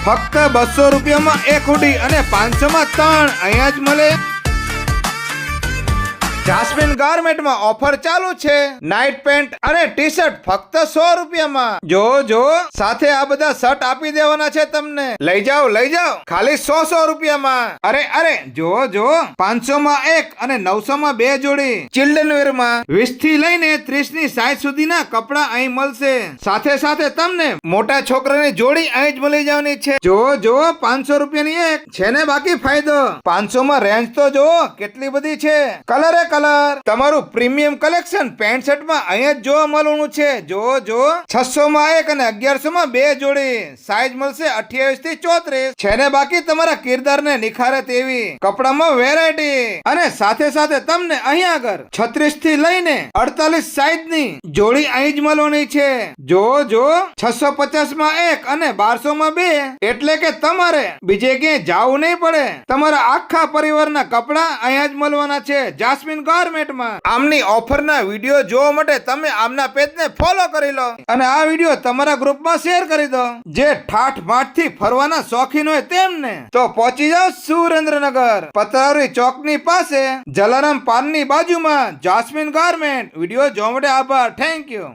ફક્ત 200 રૂપિયામાં એક હુડી અને 500 માં 3 અહીંયા જ મળે. જાસ્મિન ગાર્મેન્ટમાં ઓફર ચાલુ છે. નાઇટ પેન્ટ અને ટી શર્ટ ફક્ત 100 રૂપિયામાં. જો સાથે આ બધા શર્ટ આપી દેવાના છે તમને. લઈ જાઓ ખાલી 100 રૂપિયામાં. અરે જો 500 માં એક અને 900 માં 2 જોડી. ચિલ્ડ્રન વેર માં 20 થી લઈને 30 ની સાઈઝ સુધીના કપડા અહીં મળશે. સાથે તમને મોટા છોકરાની જોડી અહીં જ મળી જવાની છે. જો 500 રૂપિયાની એક છે ને બાકી ફાયદો. 500 માં રેન્જ તો જો કેટલી બધી છે. કલર તમારું પ્રીમિયમ કલેક્શન પેન્ટ શર્ટ માં અહીંયા જ જોવા મળવાનું છે. જો 600 માં એક અને 1100 માં 2 જોડી. સાઈઝ મળશે 28 થી 34. છે ને બાકી તમારા કિરદારને નિખારે તેવી કપડામાં વેરાયટી. અને સાથે તમને અહીંયા આગળ 36 થી લઈને 48 સાઈઝ ની જોડી અહીં જ મળવાની છે. જો 650 માં એક અને 1200 માં 2. એટલે કે તમારે બીજે ક્યાંય જવું નહીં પડે. તમારા આખા પરિવારના કપડા અહીંયા જ મળવાના છે જાસ્મિન ગાર્મેન્ટમાં. આમની ઓફરના વિડીયો જોવા માટે તમે આમના પેજને ફોલો કરી લો અને આ વિડીયો તમારા ગ્રુપમાં શેર કરી દો. જે ઠાઠ માઠ થી ફરવાના શોખીન હોય તેમને તો પહોંચી જાઓ સુરેન્દ્રનગર પતરાવરી ચોકની પાસે જલારામ પાનની બાજુમાં જાસ્મિન ગાર્મેન્ટ. વિડીયો જોવા માટે આભાર. Thank you.